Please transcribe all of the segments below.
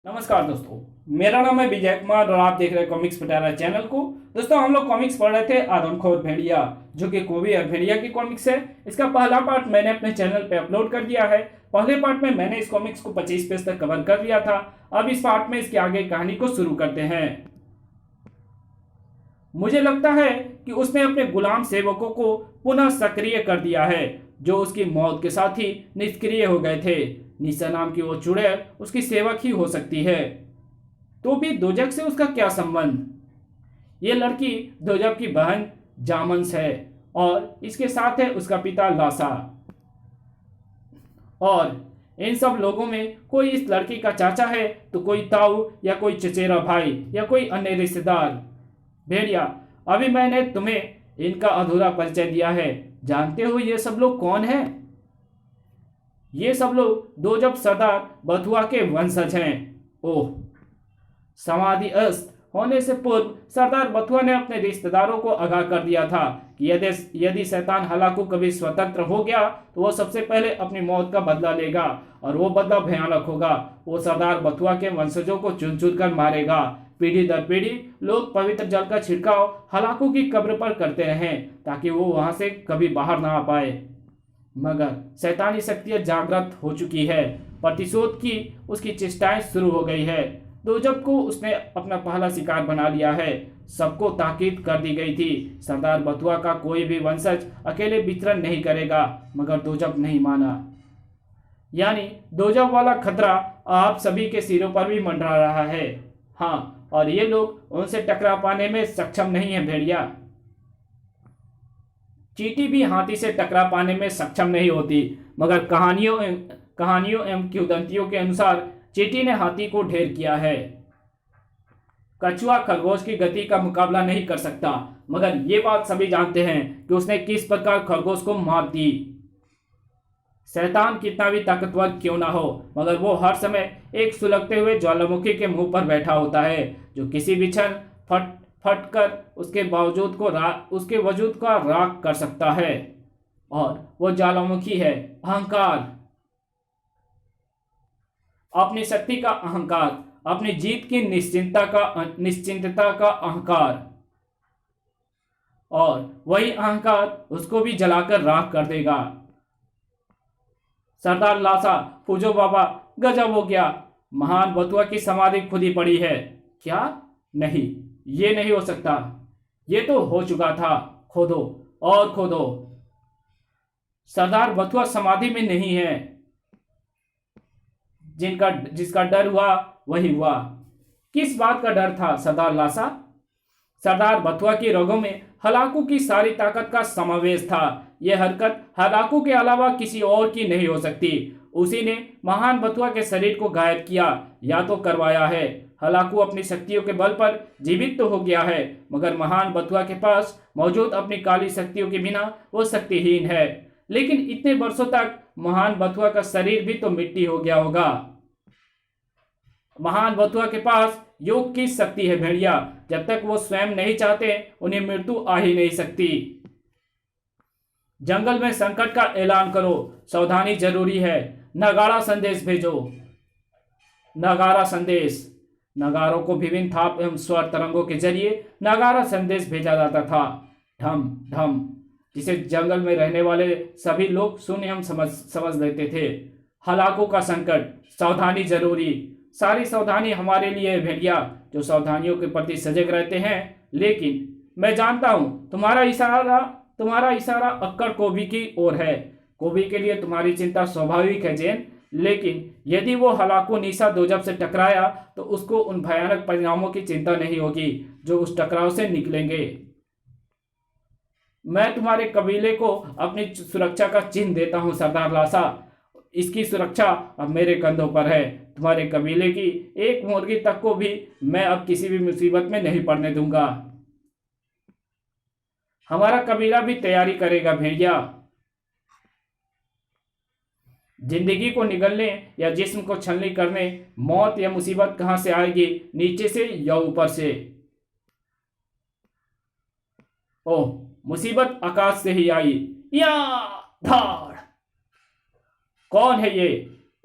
नमस्कार दोस्तों, मेरा नाम है विजय कुमार और आप देख रहे हैं कॉमिक्स पिटारा चैनल को। दोस्तों, हम लोग कॉमिक्स पढ़ रहे थे आदमखोर भेड़िया, जो कि कोबी और भेड़िया की कॉमिक्स है। इसका पहला पार्ट मैंने अपने चैनल पे अपलोड कर दिया है। पहले पार्ट में मैंने इस कॉमिक्स को 25 पेज तक कवर कर लिया था। अब इस पार्ट में इसके आगे कहानी को शुरू करते हैं। मुझे लगता है कि उसने अपने गुलाम सेवकों को पुनः सक्रिय कर दिया है, जो उसकी मौत के साथ ही निष्क्रिय हो गए थे। निशा नाम की वो चुड़ैल उसकी सेवक ही हो सकती है। तो भी दोजक से उसका क्या संबंध? ये लड़की दोजक की बहन जामन्स है और इसके साथ है उसका पिता लासा। और इन सब लोगों में कोई इस लड़की का चाचा है तो कोई ताऊ या कोई चचेरा भाई या कोई अन्य रिश्तेदार। भेड़िया, अभी मैंने तुम्हें इनका अधूरा परिचय दिया है। जानते हो ये सब लोग कौन हैं? ये सब लोग दोजब सरदार बथुआ के वंशज हैं। ओह! समाधि अस्त होने से पूर्व सरदार बथुआ ने अपने रिश्तेदारों को आगाह कर दिया था कि यदि यदि शैतान हलाकू कभी स्वतंत्र हो गया तो वह सबसे पहले अपनी मौत का बदला लेगा, और वो बदला भयानक होगा। वो सरदार बथुआ के वंशजों को चुन चुन कर मारेगा। पीढ़ी दर पीढ़ी लोग पवित्र जल का छिड़काव हलाकू की कब्र पर करते रहें ताकि वो वहां से कभी बाहर ना आ पाए। मगर शैतानी शक्तियां जागृत हो चुकी है। प्रतिशोध की उसकी चेष्टाएं शुरू हो गई है। दोजब को उसने अपना पहला शिकार बना लिया है। सबको ताकीद कर दी गई थी, सरदार बथुआ का कोई भी वंशज अकेले विचरण नहीं करेगा। मगर दोजब नहीं माना। यानी दोजब वाला खतरा आप सभी के सिरों पर भी मंडरा रहा है। हाँ, और ये लोग उनसे टकरा पाने में सक्षम नहीं है। भेड़िया, चींटी भी हाथी से टकरा पाने में सक्षम नहीं होती, मगर कहानियों एवं किंवदंतियों के अनुसार चींटी ने हाथी को ढेर किया है। कछुआ खरगोश की गति का मुकाबला नहीं कर सकता, मगर ये बात सभी जानते हैं कि उसने किस प्रकार खरगोश को मात दी। शैतान कितना भी ताकतवर क्यों ना हो, मगर वो हर समय एक सुलगते हुए ज्वालामुखी के मुंह पर बैठा होता है, जो किसी भी क्षण फट फट कर उसके वजूद का राख कर सकता है। और वो ज्वालामुखी है अहंकार। अपनी शक्ति का अहंकार, अपनी जीत की निश्चिंतता का अहंकार। और वही अहंकार उसको भी जलाकर राख कर देगा। सरदार लासा, फूजो बाबा, गजब हो गया। महान बथुआ की समाधि खुद ही पड़ी है। क्या? नहीं, ये नहीं हो सकता। ये तो हो चुका था। खोदो और खोदो। सरदार बथुआ समाधि में नहीं है। जिसका डर हुआ वही हुआ। किस बात का डर था सरदार लासा? सरदार बथुआ की रगों में हलाकू की सारी ताकत का समावेश था। यह हरकत हलाकू के अलावा किसी और की नहीं हो सकती। उसी ने महान बथुआ के शरीर को गायब किया या तो करवाया है। हलाकू अपनी शक्तियों के बल पर जीवित तो हो गया है, मगर महान बथुआ के पास मौजूद अपनी काली शक्तियों के बिना वो शक्तिहीन है। लेकिन इतने वर्षों तक महान बथुआ का शरीर भी तो मिट्टी हो गया होगा। महान बथुआ के पास योग की शक्ति है। भेड़िया, जब तक वो स्वयं नहीं चाहते उन्हें मृत्यु आ ही नहीं सकती। जंगल में संकट का ऐलान करो, सावधानी जरूरी है। नगाड़ा संदेश भेजो। नगाड़ा संदेश। नगारों को विभिन्न थाप एवं स्वर तरंगों के जरिए नगाड़ा संदेश भेजा जाता था। ढम ढम, जिसे जंगल में रहने वाले सभी लोग सुन एवं समझ लेते थे। हलाकों का संकट, सावधानी जरूरी। सारी सावधानी हमारे लिए है भेड़िया, जो सावधानियों के प्रति सजग रहते हैं। लेकिन मैं जानता हूं तुम्हारा इशारा अक्कड़ कोबी की ओर है। कोबी के लिए तुम्हारी चिंता स्वाभाविक है जेन, लेकिन यदि वो हलाकू निशा दोजब से टकराया तो उसको उन भयानक परिणामों की चिंता नहीं होगी जो उस टकराव से निकलेंगे। मैं तुम्हारे कबीले को अपनी सुरक्षा का चिन्ह देता हूं सरदार लासा। इसकी सुरक्षा अब मेरे कंधों पर है। तुम्हारे कबीले की एक मुर्गी तक को भी मैं अब किसी भी मुसीबत में नहीं पड़ने दूंगा। हमारा कबीला भी तैयारी करेगा भेड़िया। जिंदगी को निगलने या जिस्म को छलनी करने मौत या मुसीबत कहां से आएगी, नीचे से या ऊपर से? ओह, मुसीबत आकाश से ही आई। या धाड़! कौन है ये?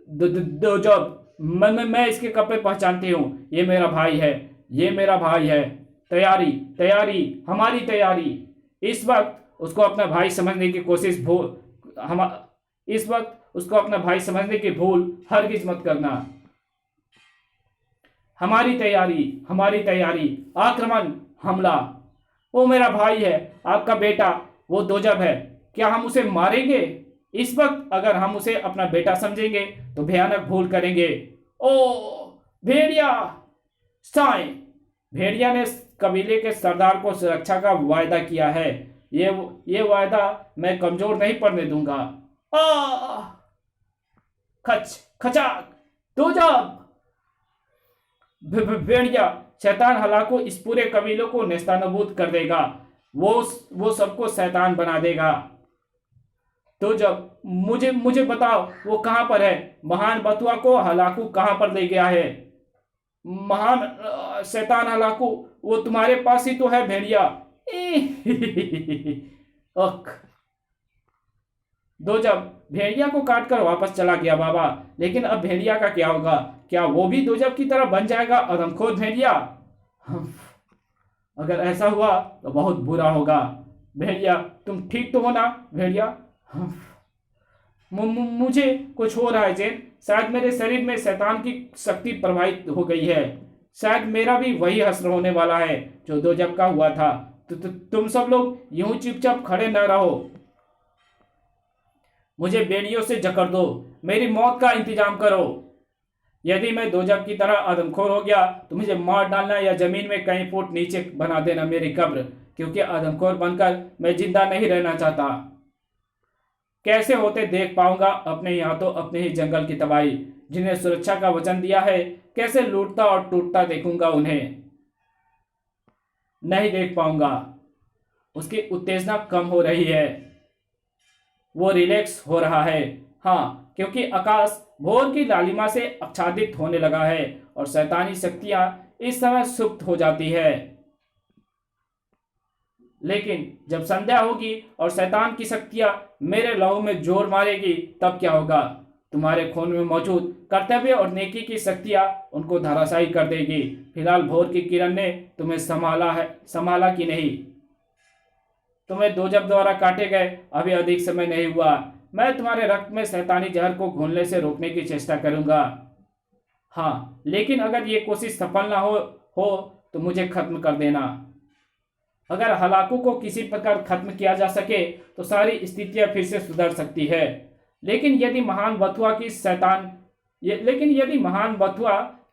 दोजब मैं इसके कपड़े पहचानती हूँ, ये मेरा भाई है, ये मेरा भाई है। तैयारी, तैयारी, हमारी तैयारी। इस वक्त उसको अपना भाई समझने की कोशिश भूल हम इस वक्त उसको अपना भाई समझने की भूल हरगिज मत करना। हमारी तैयारी, हमारी तैयारी, आक्रमण, हमला। वो मेरा भाई है, आपका बेटा, वो दोजब है, क्या हम उसे मारेंगे? इस वक्त अगर हम उसे अपना बेटा समझेंगे तो भयानक भूल करेंगे। ओ भेड़िया, साए। भेड़िया ने कबीले के सरदार को सुरक्षा का वायदा किया है। ये वायदा मैं कमजोर नहीं पड़ने दूंगा। आ खच खचाक, दोजब। भेड़िया, शैतान हलाकू इस पूरे कबीलों को नेस्तानाबूद कर देगा। वो सबको शैतान बना देगा। तो जब मुझे मुझे बताओ वो कहां पर है? महान बथुआ को हलाकू कहां पर ले गया है? महान शैतान हलाकू, वो तुम्हारे पास ही तो है भेड़िया। अख। दो जब भेड़िया को काटकर वापस चला गया बाबा, लेकिन अब भेड़िया का क्या होगा? क्या वो भी दोजब की तरह बन जाएगा अदमखोर भेड़िया? अगर ऐसा हुआ तो बहुत बुरा होगा। भेड़िया, तुम ठीक तो हो ना भेड़िया? मुझे कुछ हो रहा है जेन। शायद मेरे शरीर में शैतान की शक्ति प्रवाहित हो गई है। शायद मेरा भी वही हश्र होने वाला है जो दोजब का हुआ था। तुम सब लोग यूं चुपचाप खड़े न रहो, मुझे बेड़ियों से जकड़ दो, मेरी मौत का इंतजाम करो। यदि मैं दोजब की तरह आदमखोर हो गया तो मुझे मार डालना या जमीन में कई फुट नीचे बना देना मेरी कब्र, क्योंकि आदमखोर बनकर मैं जिंदा नहीं रहना चाहता। कैसे होते देख पाऊंगा अपने ही हाथों अपने ही जंगल की तबाही, जिन्हें सुरक्षा का वचन दिया है। कैसे लूटता और टूटता देखूंगा उन्हें? नहीं देख पाऊंगा। उसकी उत्तेजना कम हो रही है, वो रिलैक्स हो रहा है। हाँ, क्योंकि आकाश भोर की लालिमा से आच्छादित होने लगा है और शैतानी शक्तियां इस समय सुप्त हो जाती है। लेकिन जब संध्या होगी और शैतान की शक्तियां मेरे लहू में जोर मारेगी, तब क्या होगा? तुम्हारे खून में मौजूद कर्तव्य और नेकी की शक्तियां उनको धराशायी कर देगी। फिलहाल भोर की किरण ने तुम्हें संभाला कि नहीं? तुम्हें दोजब द्वारा काटे गए अभी अधिक समय नहीं हुआ। मैं तुम्हारे रक्त में शैतानी जहर को घुलने से रोकने की चेष्टा करूंगा। हाँ, लेकिन अगर ये कोशिश सफल ना हो तो मुझे खत्म कर देना। अगर हलाकू को किसी प्रकार खत्म किया जा सके तो सारी स्थितियां फिर से सुधर सकती है। लेकिन यदि महान बथुआ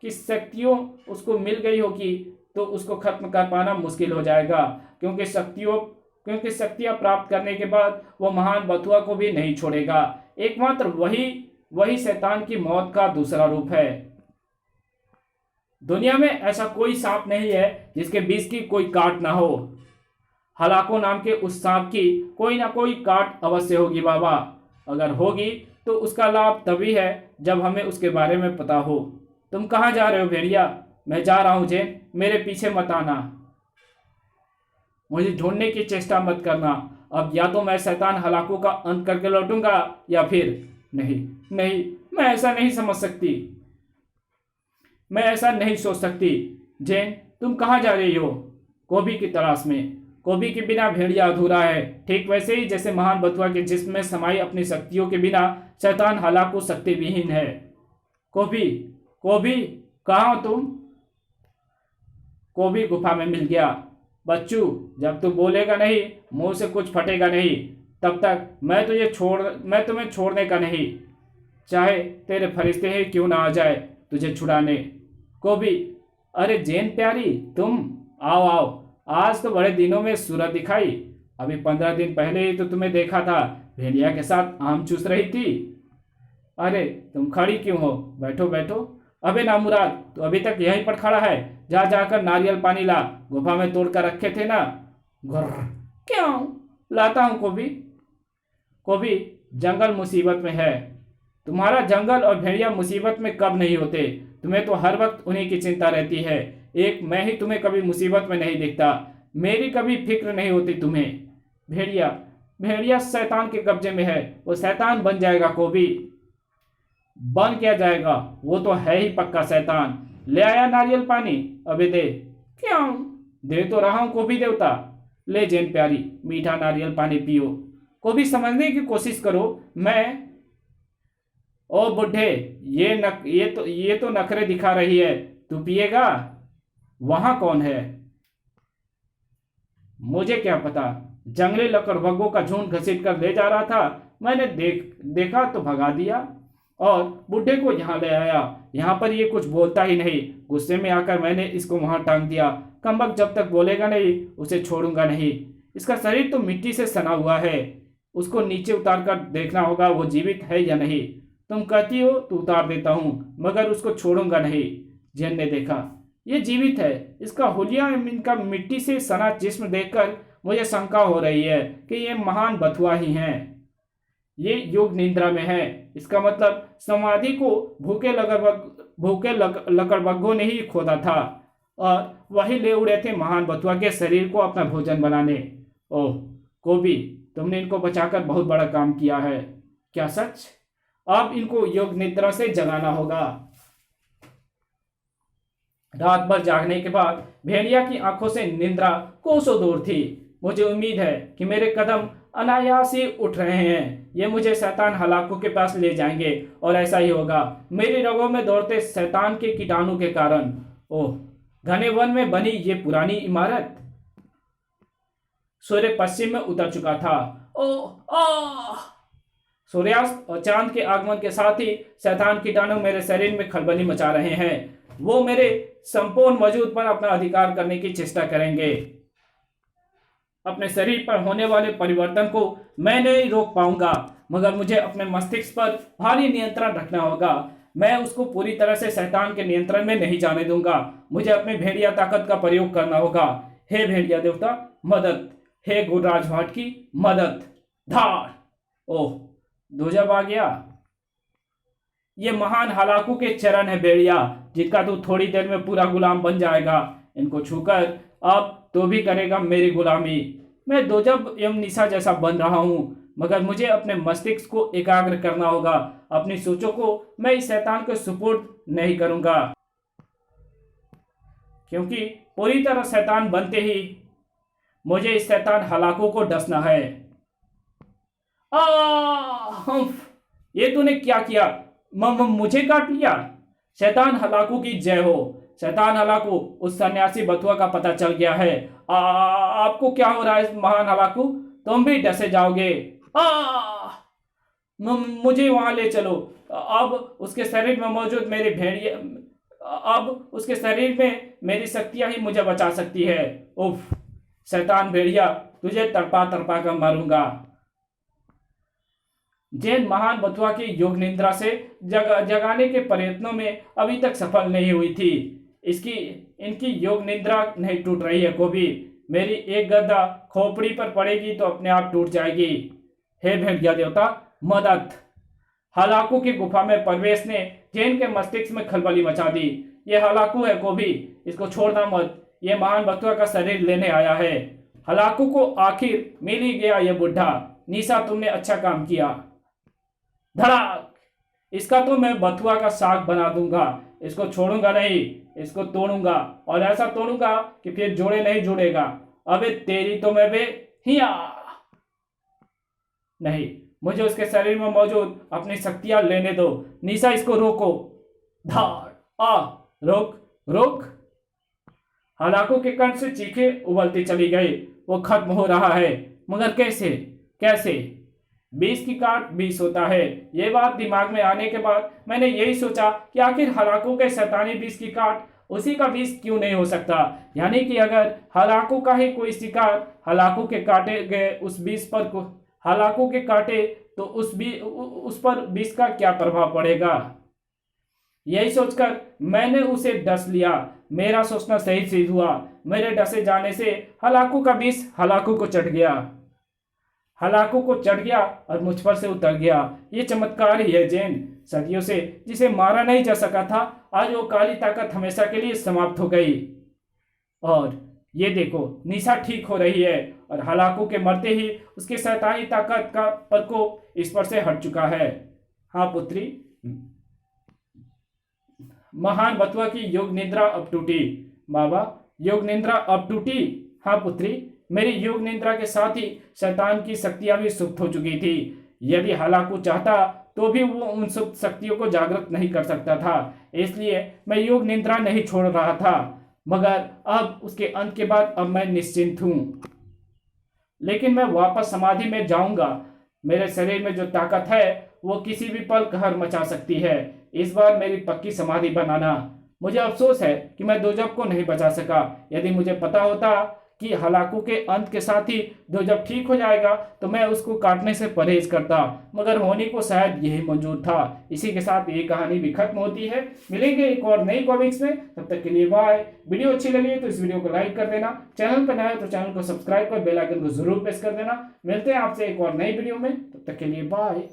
की शक्तियों उसको मिल गई होगी तो उसको खत्म कर पाना मुश्किल हो जाएगा, क्योंकि शक्तियां प्राप्त करने के बाद वो महान बथुआ को भी नहीं छोड़ेगा। एकमात्र वही शैतान की मौत का दूसरा रूप है। दुनिया में ऐसा कोई सांप नहीं है जिसके बीच की कोई काट ना हो। हलाको नाम के उस सांप की कोई ना कोई काट अवश्य होगी बाबा। अगर होगी तो उसका लाभ तभी है जब हमें उसके बारे में पता हो। तुम कहाँ जा रहे हो भेड़िया? मैं जा रहा हूं जेन, मेरे पीछे मत आना। मुझे ढूंढने की चेष्टा मत करना। अब या तो मैं शैतान हलाकू का अंत करके लौटूंगा या फिर नहीं, नहीं, मैं ऐसा नहीं समझ सकती। मैं ऐसा नहीं सोच सकती। जेन, तुम कहाँ जा रही हो? कोबी की तलाश में। कोबी के बिना भेड़िया अधूरा है, ठीक वैसे ही जैसे महान बथुआ के जिस्म में समाई अपनी शक्तियों के बिना शैतान हलाकू शक्ति विहीन है। कोबी, कोबी, कहाँ हो तुम? कोबी गुफा में मिल गया। बच्चू, जब तू बोलेगा नहीं, मुंह से कुछ फटेगा नहीं, तब तक मैं तुम्हें छोड़ने का नहीं, चाहे तेरे फरिश्ते ही क्यों ना आ जाए तुझे छुड़ाने। कोबी, अरे जेन प्यारी, तुम आओ आओ, आज तो बड़े दिनों में सूरत दिखाई। अभी 15 दिन पहले ही तो तुम्हें देखा था भेड़िया के साथ आम चूस रही थी। अरे तुम खड़ी क्यों हो? बैठो बैठो। अबे नामुराद, तो अभी तक यहीं पर खड़ा है? जा जाकर नारियल पानी ला, गुफा में तोड़ कर रखे थे ना। गुर्र, क्यों? लाता हूं कोबी। कोबी, जंगल मुसीबत में है। तुम्हारा जंगल और भेड़िया मुसीबत में कब नहीं होते? तुम्हें तो हर वक्त उन्हीं की चिंता रहती है। एक मैं ही तुम्हें कभी मुसीबत में नहीं दिखता। मेरी कभी फिक्र नहीं होती तुम्हें। भेड़िया शैतान के कब्जे में है, वो शैतान बन जाएगा कोबी। बन क्या जाएगा, वो तो है ही पक्का शैतान। ले आया नारियल पानी, अबे दे। क्यों, दे तो रहा हूं गोभी देवता। ले जैन प्यारी, मीठा नारियल पानी पियो। को भी समझने की कोशिश करो। मैं, ओ बुढ़े, ये तो नखरे दिखा रही है। तू पिएगा? वहां कौन है? मुझे क्या पता, जंगली लकड़बग्घों का झुंड घसीट कर ले जा रहा था। मैंने देखा तो भगा दिया और बुढ़े को यहाँ ले आया। यहाँ पर ये कुछ बोलता ही नहीं। गुस्से में आकर मैंने इसको वहां टांग दिया। कमबख्त जब तक बोलेगा नहीं उसे छोड़ूंगा नहीं। इसका शरीर तो मिट्टी से सना हुआ है, उसको नीचे उतार कर देखना होगा वो जीवित है या नहीं। तुम कहती हो तो उतार देता हूं, मगर उसको छोड़ूंगा नहीं। जैन ने देखा, ये जीवित है। इसका हुलिया, इनका मिट्टी से सना जिस्म देखकर मुझे शंका हो रही है कि ये महान बथुआ ही हैं। ये योग निद्रा में है। इसका मतलब समाधि को भूखे लकड़बग्घों ने ही खोदा था और वही ले उड़े थे महान बथुआ के शरीर को अपना भोजन बनाने। ओह कोबी, तुमने इनको बचाकर बहुत बड़ा काम किया है। क्या सच? अब इनको योग निद्रा से जगाना होगा। रात भर जागने के बाद भेड़िया की आंखों से निद्रा कोसों दूर थी। मुझे उम्मीद है कि मेरे कदम अनायास ही उठ रहे हैं। ये मुझे शैतान हलाकू के पास ले जाएंगे और ऐसा ही होगा मेरी रगों में दौड़ते शैतान के कीटाणु के कारण। ओह, घने वन में बनी ये पुरानी इमारत। सूर्य पश्चिम में उतर चुका था। ओह आह! सूर्यास्त और चांद के आगमन के साथ ही शैतान कीटाणु मेरे शरीर में खलबली मचा रहे हैं। वो मेरे संपूर्ण वजूद पर अपना अधिकार करने की चेष्टा करेंगे। अपने शरीर पर होने वाले परिवर्तन को मैं नहीं रोक पाऊंगा, मगर मुझे अपने मस्तिष्क पर भारी नियंत्रण रखना होगा। मैं उसको पूरी तरह से शैतान के नियंत्रण में नहीं जाने दूंगा। मुझे अपनी भेड़िया ताकत का प्रयोग करना होगा। हे भेड़िया देवता मदद, हे गुडराज भाट की मदद। धार! ओह, दूजब आ गया। ये महान हलाकू के चरण है भेड़िया, जिनका तू थोड़ी देर में पूरा गुलाम बन जाएगा। इनको छूकर अब तो भी करेगा मेरी गुलामी। मैं दोजब एवं निशा जैसा बन रहा हूं, मगर मुझे अपने मस्तिष्क को एकाग्र करना होगा। अपनी सोचों को मैं इस शैतान को सुपुर्द नहीं करूंगा, क्योंकि पूरी तरह शैतान बनते ही मुझे इस शैतान हलाकू को डसना है। ये तूने क्या किया? मुझे काट लिया। शैतान हलाकू की जय हो। शैतान हलाकू, उस सन्यासी बथुआ का पता चल गया है। आपको क्या हो रहा है महान हलाकू? तुम भी डसे जाओगे। मुझे वहां ले चलो। अब उसके शरीर में मौजूद मेरी भेड़िया, अब उसके शरीर में मेरी शक्तियां ही मुझे बचा सकती है। उफ, शैतान भेड़िया, तुझे तड़पा तड़पा कर मारूंगा। जैन महान बथुआ की योग निद्रा से जगाने के प्रयत्नों में अभी तक सफल नहीं हुई थी। इनकी योग निद्रा नहीं टूट रही है। कोबी, मेरी एक गदा खोपड़ी पर पड़ेगी तो अपने आप टूट जाएगी। हे भेड़िया देवता मदद! हलाकू की गुफा में प्रवेश ने जैन के मस्तिष्क में खलबली मचा दी। ये हलाकू है कोबी, इसको छोड़ना मत। ये महान बथुआ का शरीर लेने आया है। हलाकू को आखिर मिल ही गया ये बुढ़ा। निशा, तुमने अच्छा काम किया। धड़ाक! इसका तो मैं बथुआ का साग बना दूंगा। इसको छोड़ूंगा नहीं, इसको तोड़ूंगा और ऐसा तोड़ूंगा कि फिर जोड़े नहीं जुड़ेगा। अबे तेरी तो मैं बे हिया नहीं, मुझे उसके शरीर में मौजूद अपनी शक्तियां लेने दो। निशा, इसको रोको। धार! रोक रोक! हलाकू के कंठ से चीखें उबलती चली गई। वो खत्म हो रहा है, मगर कैसे कैसे? 20 की काट 20 होता है। ये बात दिमाग में आने के बाद मैंने यही सोचा कि आखिर हलाकू के शैतानी 20 की काट उसी का 20 क्यों नहीं हो सकता। यानी कि अगर हलाकू का ही कोई शिकार हलाकू के काटे गए उस 20 पर को हलाकू के काटे तो उस पर 20 का क्या प्रभाव पड़ेगा। यही सोचकर मैंने उसे डस लिया। मेरा सोचना सही सिद्ध हुआ। मेरे डसे जाने से हलाकू का 20 हलाकू को चढ़ गया। हलाकू को चढ़ गया और मुझ पर से उतर गया। ये चमत्कार ही है जैन। सदियों से जिसे मारा नहीं जा सका था, आज वो काली ताकत हमेशा के लिए समाप्त हो गई। और ये देखो, निशा ठीक हो रही है और हलाकू के मरते ही उसकी शैतानी ताकत का प्रकोप इस पर से हट चुका है। हाँ पुत्री, महान बतुआ की योग निद्रा अब टूटी। बाबा, योग निद्रा अब टूटी? हाँ पुत्री, मेरी योग निद्रा के साथ ही शैतान की शक्तियां भी सुप्त हो चुकी थी। यदि हलाकू चाहता तो भी वो उन सुप्त शक्तियों को जागृत नहीं कर सकता था, इसलिए मैं योग निद्रा नहीं छोड़ रहा था। मगर अब उसके अंत के बाद अब मैं निश्चिंत हूं। लेकिन मैं वापस समाधि में जाऊंगा। मेरे शरीर में जो ताकत है वो किसी भी पल कहर मचा सकती है। इस बार मेरी पक्की समाधि बनाना। मुझे अफसोस है कि मैं दोजब को नहीं बचा सका। यदि मुझे पता होता कि हलाकू के अंत के साथ ही दोजब ठीक हो जाएगा तो मैं उसको काटने से परहेज करता, मगर होनी को शायद यही मंजूर था। इसी के साथ ये कहानी भी खत्म होती है। मिलेंगे एक और नई कॉमिक्स में, तब तक के लिए बाय। वीडियो अच्छी लगी तो इस वीडियो को लाइक कर देना, चैनल पर नया है तो चैनल को सब्सक्राइब कर बेल आइकन को जरूर प्रेस कर देना। मिलते हैं आपसे एक और नई वीडियो में, तब तक के लिए बाय।